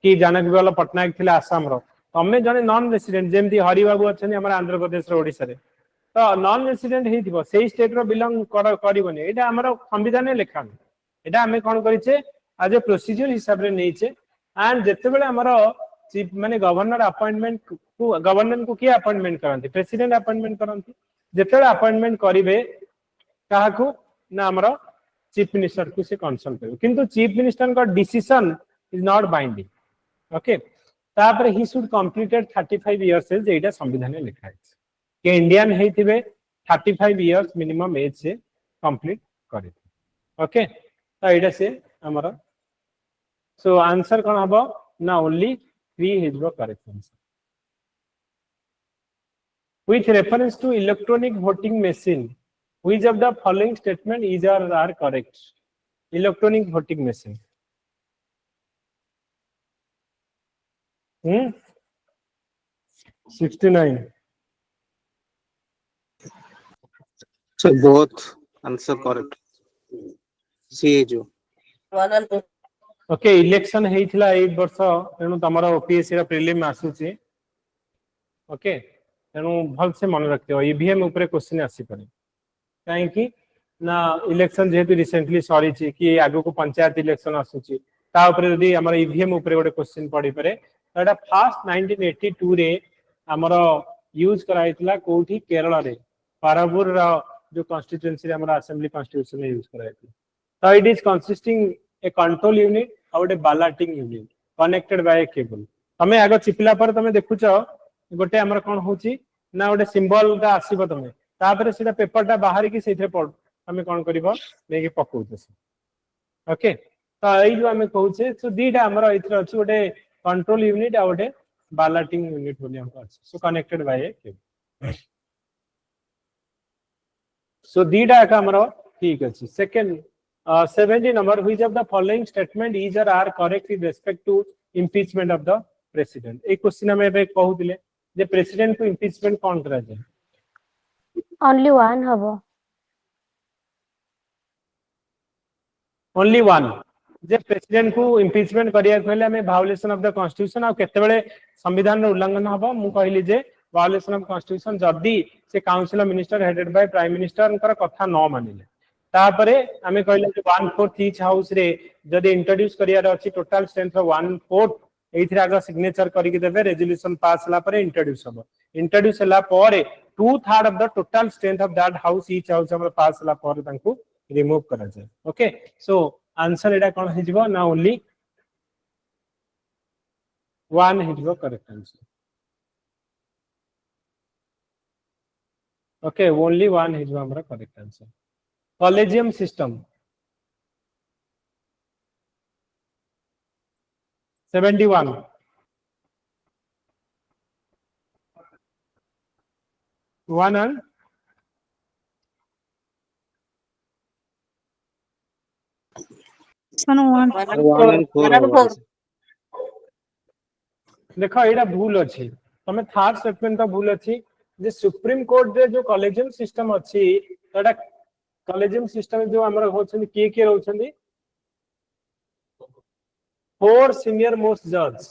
कि जनक बिमल पटनायक थिले आसाम रो तमे जने नॉन रेसिडेंट जेमति हरि बाबू अछन हमर आंध्र प्रदेश रो ओडिसा रे तो नॉन रेसिडेंट हेतिबो सेही स्टेट रो बिलोंग करिवनी एटा हमर संविधान में लिखा एटा हमें कोन करिचे आज ए प्रोसीजर हिसाब रे नैचे एंड जेते बेले हमर चीफ माने गवर्नर अपॉइंटमेंट को गवर्नर को किए अपॉइंटमेंट करंती प्रेसिडेंट अपॉइंटमेंट करंती जेते अपॉइंटमेंट करिवे काहा को ना हमर चीफ मिनिस्टर को से कंसल्ट करिवो किंतु चीफ मिनिस्टर का decision is not binding okay तापर he should completed 35 years age एटा संविधान में लिखा है कि इंडियन हेथिबे 35 इयर्स मिनिमम एज से कंप्लीट करे ओके तो एटा से हमर सो आंसर कोन हबो ना only 3 is the correct answer with reference to electronic voting machine which of the following statement is or are correct electronic voting machine 69 So both answer correct. C जो 1 and 2 okay election हेइथिला ए वर्ष तेनु तमरा OPSC रा prelim आसुची okay तेनु भल से मन रखियो ईवीएम ऊपर क्वेश्चन आसी पारे काहे कि ना इलेक्शन जेहेतु रिसेंटली सॉरी छी कि आगो को पंचायत इलेक्शन आसुची ता ऊपर यदि हमर ईवीएम ऊपर गोटे क्वेश्चन पड़ी पारे एटा फर्स्ट 1982 रे हमर यूज कराइतला कोठी केरल रे पारापुर रा जो कॉन्स्टिट्यूएंसी रे हमर असेंबली कॉन्स्टिट्यूशन यूज कराइतला तो it is consisting a control unit और a balloting unit connected by a cable तमे आगो चिपिला पर तमे देखुचो गोटे हमर कोन होची ना गोटे सिंबल का आसीबो तमे तापर सीधा पेपर टा बाहर की सेथरे पड़ हमें कोन करबो नेकी पकोउछ ओके तो एई जो हमें कहूचे सो दीटा हमर इथरे अछि गोटे कंट्रोल यूनिट और गोटे बैलेटिंग यूनिट बोली हमको अछि so connected by a cable so दीटा का हमर ठीक अछि second 70 number which of the following statement is or are correct with respect to impeachment of the president एक क्वेश्चन में बे कहू दिले जे प्रेसिडेंट को impeachment कोन करा जाय only one हबो only one जे प्रेसिडेंट को impeachment करिया कहले हमें violation of the constitution आ केते बेले संविधान रो उल्लंघन हबो मु कहली जे violation of constitution जदी से council of minister headed by prime minister उनकर कथा न मानिले तापरे हमें कहले जे 1/4 ईच हाउस रे जदी इंट्रोड्यूस करिया रे अछि टोटल स्ट्रेंथ ऑफ 1/4 एथिरा आगे सिग्नेचर करि के देबे रेजोल्यूशन पास हला पर इंट्रोड्यूस हबो इंट्रोड्यूस हला पर 2/3 of the total strength of that house each house हमर पास हला पर तांको रिमूव करा जाय ओके सो आंसर एटा कोन हिजबो ना ओनली 1 हिजबो करेक्ट आंसर ओके ओनली 1 हिजबो हमरा correct answer Collegium system 71 1 and one and four होगा। देखो एटा भूल अछि तमे थर्ड स्टेटमेंट तो भूल अछि जे सुप्रीम कोर्ट रे जो कॉलेजियम सिस्टम अछि एटा कॉलेजियम सिस्टम जो हमरा होछन के रहउछन 4 सीनियर मोस्ट जज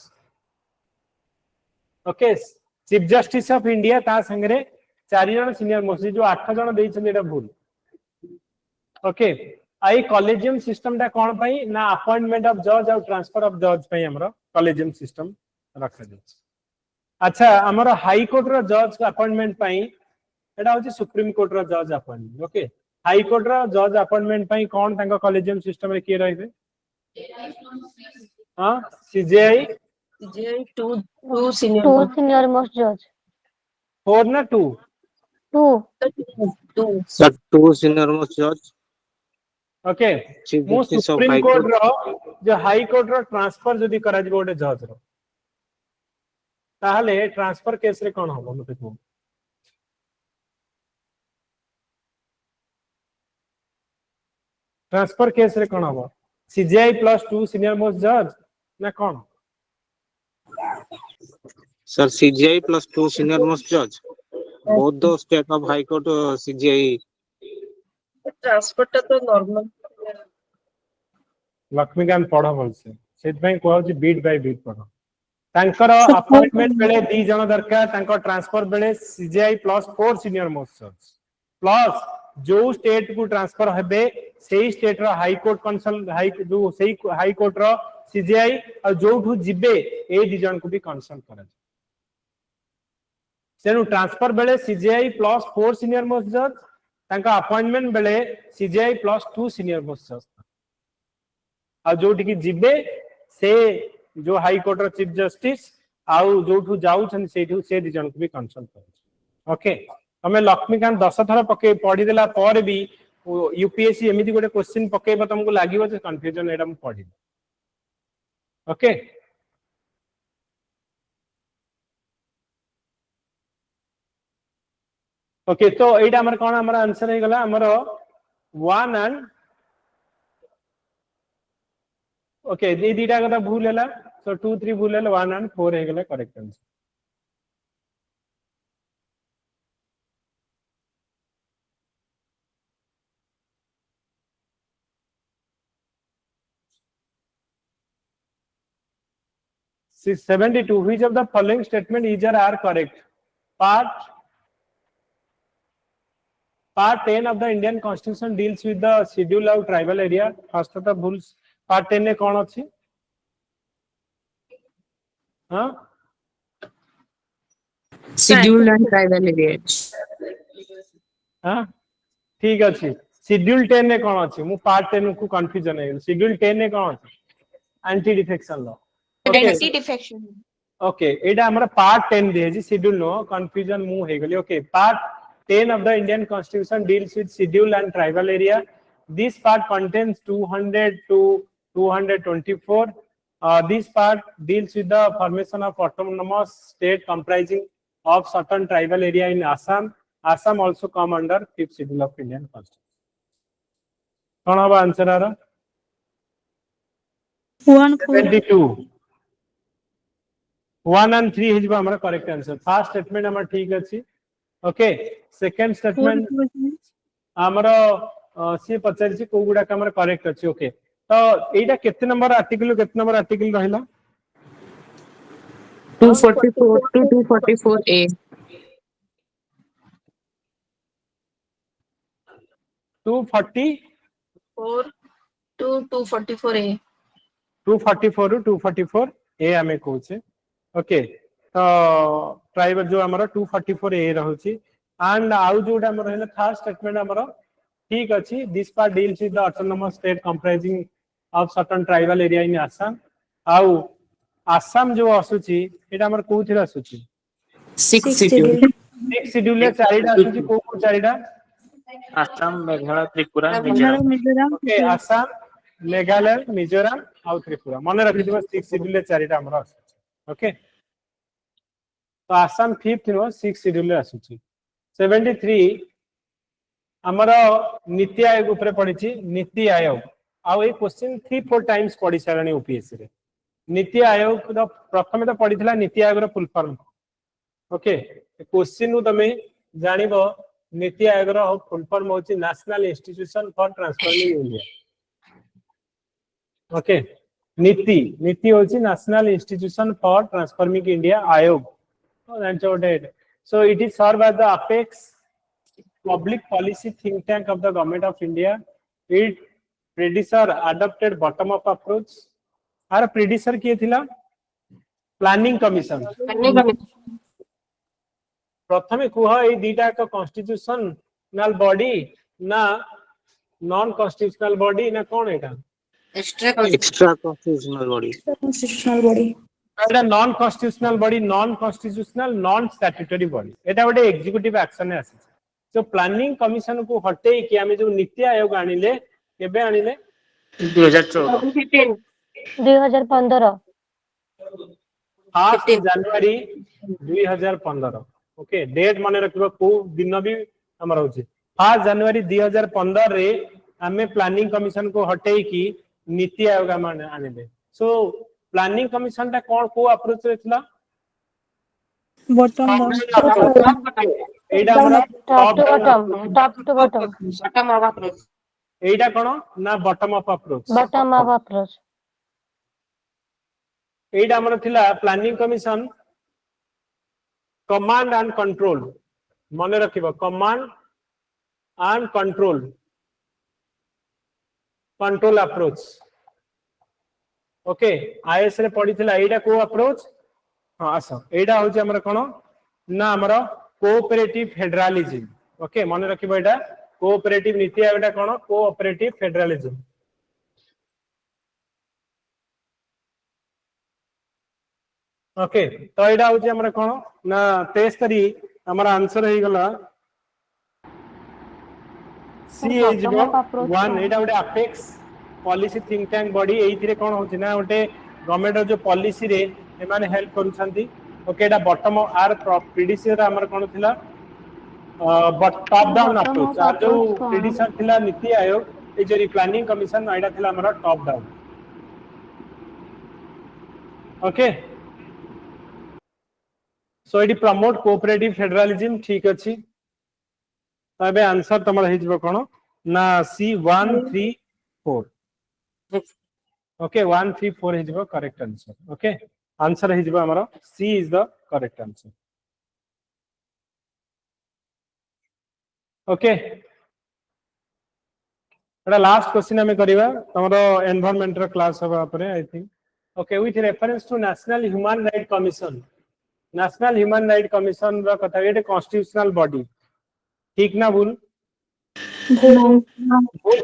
okay chief justice of India ता संगरे 4 जन सीनियर मोस्ट जो 8 जन देइछन एटा भूल ओके आई कॉलेजियम सिस्टम ता कोन पई ना अपॉइंटमेंट ऑफ जज और ट्रांसफर ऑफ जज पई हमरा कॉलेजियम सिस्टम रखा जाय अच्छा हमरा हाई कोर्ट रो जज अपॉइंटमेंट पई एटा होची सुप्रीम कोर्ट रो जज अपॉइंटमेंट ओके हाई कोर्ट रो जज अपॉइंटमेंट पई कोन तांको कॉलेजियम सिस्टम रे के रहबे हां CJI 2 senior two senior most judge 4 ना 2 Sir, 2 senior most judge okay Chief मो Justice of supreme High court Court. रो जो हाई कोर्ट रो ट्रांसफर जदी करा जे गोटे जज रो ताहले ट्रांसफर केस रे कोन होबो मते को ट्रांसफर केस रे कोन होबो सीजीआई प्लस 2 सीनियर मोस्ट जज ना कोन Sir, CGI plus 2 senior most judge. Both the state of High Court CGI. Transfer टा तो नॉर्मल लक्ष्मीकांत पढ़ो बोलसे सेत पई कहौ जे बीट बाय बीट पढ़ो तांकर अपॉइंटमेंट बेले 2 जन दरकार तांकर ट्रांसफर बेले सीजीआई प्लस 4 सीनियर मोस्ट जज प्लस जो स्टेट को ट्रांसफर हेबे सेही स्टेट रो हाई कोर्ट कंसल्ट हाई जो सेही हाई कोर्ट रो सीजीआई और जोठू जिबे ए 2 जन को भी कंसल्ट करा सेनु ट्रांसफर बेले सीजीआई प्लस 4 सीनियर मोस्ट जज तांका अपॉइंटमेंट बेले सीजीआई +2 सीनियर मोस्ट जज आ जोठी की जिबे से जो हाई कोर्ट रो चीफ जस्टिस आउ जोठू जाउछन सेठू से दि जन को भी कंसल्ट कर ओके हमें लक्ष्मीकांत 10 थर पके पढ़ी देला पर भी यूपीएससी एमिति गोटे क्वेश्चन पकेबो तुमको लागिवो जे कंफ्यूजन एडम पढ़ी ओके ओके तो एटा हमर कोन हमर आंसर हे गला हमर 1 एंड ओके दी दीटा कथा भूल हैला सो 2 3 भूल हैला 1 एंड 4 हे गला correct answer Six 72 which of the following statement is or are correct Part 10 of the Indian Constitution deals with the schedule of tribal area. First of the rules, Part 10 ने कौन अच्छी? हाँ? Schedule and tribal areas. हाँ? ठीक अच्छी. Schedule 10 ने कौन अच्छी? मु Part 10 को confusion है. Schedule 10 ने कौन अच्छी? Anti-defection law. Okay. Anti-defection. Okay. एटा हमारा Part 10 दिए जी schedule नो confusion मु है गली. Okay. Part 10 of the Indian Constitution deals with schedule and tribal area. This part contains 200 to 224. This part deals with the formation of autonomous state comprising of certain tribal area in Assam. Assam also come under 5th schedule of Indian Constitution. कौन होगा answer आ रहा? 72. 1 and 3 है जो हमारा correct answer. First statement हमारा ठीक है. Okay second statement हमरो सी पचारि को गुडा हमर करेक्ट अछि. ओके तो एटा केते नंबर आर्टिकल रहला 244 to 244A. 244 to 244A. 244 to 244A हमें कहूचे. ओके तो ट्राइबल जो हमर 244A रहउची एंड आउ जोटा हमर हैला थर्ड स्टेटमेंट हमर ठीक अछि. This part deals with the autonomous state comprising of certain tribal area in Assam. आउ आसाम जो असुची एटा हमर कोथिरा असुची 6 schedule. 6 शेड्यूल ले चारिटा असुची को चारिटा आसाम मेघालय त्रिपुरा मिजोरम ओके आसाम मेघालय मिजोरम आउ त्रिपुरा मन रखिदिबा 6 शेड्यूल ले चारिटा हमर असुची. ओके तो आसाम 5th नो 6 शेड्यूल आसुची. 73 हमर नीति आयोग ऊपर पडिची नीति आयोग आ ए क्वेश्चन 3-4 टाइम्स पढि सारणी ओपीएससी रे. नीति आयोग द प्रथमे तो पढितला नीति आयोग रो फुल फॉर्म. ओके क्वेश्चन नु तमे जानिबो नीति आयोग रो फुल फॉर्म होची national institution for transforming India. Okay नीति होची national institution for transforming India आयोग. So it is served as the apex public policy think tank of the government of India. Its predecessor adopted bottom up approach. Our predecessor किए थिला planning commission. प्रथमे कुह ए दीटा का constitutional body ना non constitutional body ना कौन एटा extra constitutional body एटा non constitutional non statutory body. एटा गोटे executive action है आसी. तो प्लानिंग कमिशन को हटे कि हमें जो नीति आयोग आनिले केबे आनिले 2015 1 जनवरी 2015. ओके डेट माने रखबो को दिन भी हमर होची 1 जनवरी 2015 रे हमें प्लानिंग कमिशन को हटे कि नीति आयोग माने आनिले. सो प्लानिंग कमिशन ता कोन को अप्रोच रेथला bottom एटा हमरा top to bottom एटा कोन ना bottom up approach. bottom up approach एटा हमर थिला planning commission command and control माने रखिबो command and control approach. Okay IAS रे पढिथिला एटा को अप्रोच. हां आसा एटा होची हमर कोन ना हमर कोऑपरेटिव फेडरलिज्म. ओके माने रखिबो एटा कोऑपरेटिव नीति आयोगटा कोन कोऑपरेटिव फेडरलिज्म। ओके तो एटा होची हमरा कोन ना 63 हमरा आंसर हे गला C Sir, is bottom up approach 1 एटा गोटे apex policy think tank body एइथिरे कोन होची ना गोटे गवर्नमेंट जो पॉलिसी रे एमाने हेल्प करूछंती। ओके एटा बॉटम आर प्रीडिसेसर हमर कोन थिला top down bottom approach up are जो approach कौन? प्रीडिसेसर थिला नीति आयोग ए जो प्लानिंग कमीशन एटा थिला हमर top down. Okay so it promote cooperative federalism ठीक अछि। तबे आंसर तमर हे जबो कोन ना सी 134 ओके 134 हे जबो करेक्ट आंसर। ओके आंसर हे जबो हमर C is the correct answer. Okay एटा लास्ट क्वेश्चन हमें करिवा तमरो एनवायरनमेंट रो क्लास हबा परे I think. Okay with reference to national human right commission national human right commission रो कथा एटे कॉन्स्टिट्यूशनल बॉडी ठीक ना भूल भूल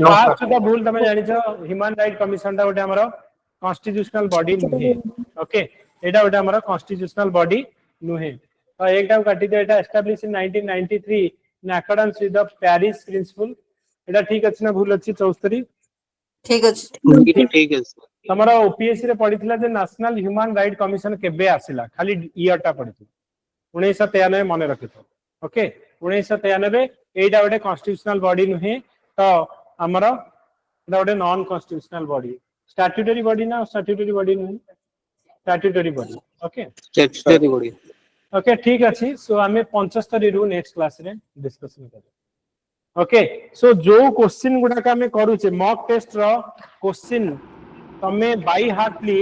फास्ट द भूल तमे जानि छ ह्यूमन राइट कमीशन टा गोटे हमरो कॉन्स्टिट्यूशनल बॉडी नुहे। ओके एटा गोटे हमरो कॉन्स्टिट्यूशनल बॉडी नुहे तो एकटा काटी दे एटा establish in 1993 in accordance with the Paris principle एटा ठीक अछि ना भूल अछि 74 ठीक अछि ठीक है तमरा ओपीएससी रे पढितला जे नेशनल ह्यूमन राइट कमीशन केबे आसिला खाली ईयर टा पढितु 1993 मने रखितो। ओके 1993 एटा गोटे कॉन्स्टिट्यूशनल बॉडी नुहे तो हमर एटा गोटे non constitutional body statutory body ना स्टैट्यूटरी बॉडी नुहे statutory body. Okay statutory body okay ठीक अछि सो हमें 75 रु नेक्स्ट क्लास रे डिस्कशन कर। ओके सो जो क्वेश्चन गुडा का हमें करूचे मॉक टेस्ट रो क्वेश्चन तमे बाय हार्टली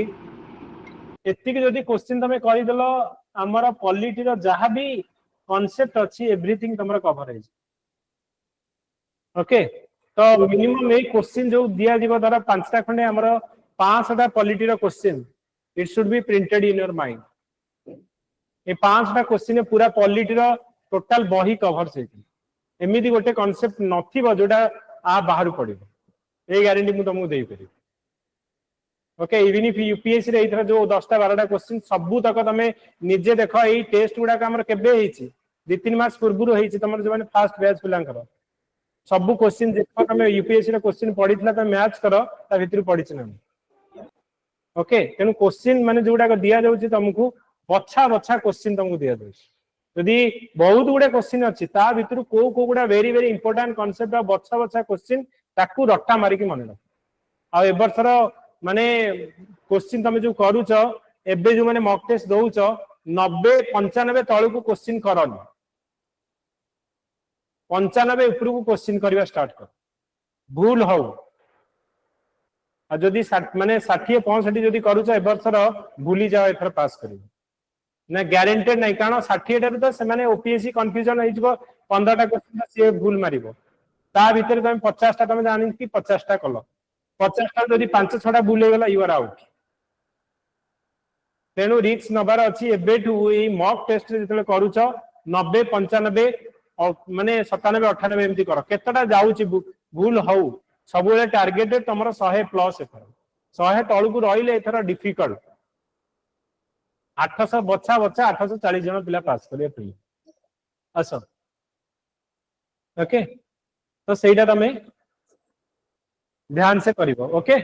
एतिक जदी क्वेश्चन तमे करि देलो हमर पॉलिटी रो जहा भी कांसेप्ट अछि एवरीथिंग तमरा कवर है। ओके तो मिनिमम ए क्वेश्चन जो दिया जीव द्वारा पांचटा खंडे हमर 5टा पॉलिटी रो question it should be printed in your mind. A 5टा क्वेश्चन पूरा पॉलिटी रो टोटल बही कवर से एमिति गोटे कांसेप्ट नथिबो जोडा आ बाहर पडिबो ए गारंटी मु तुमको देई करी। ओके इवन इफ यूपीएससी रे इथरा जो 10टा 12टा क्वेश्चन सबु तक तमे निजे देखो एई टेस्ट गुडा का हमर केबे हेछि 2-3 मास पूर्वरु हेछि तमर जो माने फर्स्ट बैच पिलांकर सबु क्वेश्चन देखो तमे यूपीएससी रे क्वेश्चन पढितला त मैच करो ता भितर पढिछ ना। ओके तेनु क्वेश्चन माने जोडा को दिया जाउछि तुमको बछा बछा क्वेश्चन तुमको दिया जाउछि यदि बहुत गुडे क्वेश्चन अछि ता भितर को गुडा वेरी वेरी इंपोर्टेंट कांसेप्ट बछा बछा क्वेश्चन ताकू रट्टा मारी के मन रख आ ए वर्षर माने क्वेश्चन तमे जो करूछ एबे जो माने मॉक टेस्ट दउछ 90 95 तळु को क्वेश्चन करन 95 ऊपर को क्वेश्चन करबा स्टार्ट कर भूल हो आ जदी माने 60 65 जदी करूछ ए वर्षर भूली जाओ एथर पास करियो ना ग्यारंटेड नहीं कारण 60 टा तो से माने ओपीएससी कंफ्यूजन होई जबो 15 टा क्वेश्चन से भूल मारिबो ता भीतर तुम 50 टा तुम जानि कि 50 टा कलो 50 टा जदी 5-6 टा भूल गेला यू आर आउट। तेनु रिस्क नबार अछि एबेठू ए मॉक टेस्ट जतले करूछ 90 95 माने 97 98 एमती कर केतटा जाउची भूल हो सब बेले टारगेटेड तमरो 100 प्लस एथर 100 तळु को रहिले एथर डिफिकल्ट 800 बच्चा 840 जन पिला पास करिए फ्री असो। ओके तो सेटा तमे ध्यान से करिवो। ओके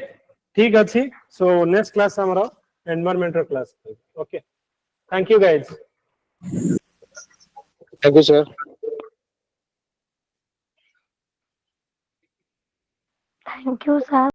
ठीक अछि सो नेक्स्ट क्लास हमरो environmental class. Okay thank you guys. Thank you sir. Thank you, sir.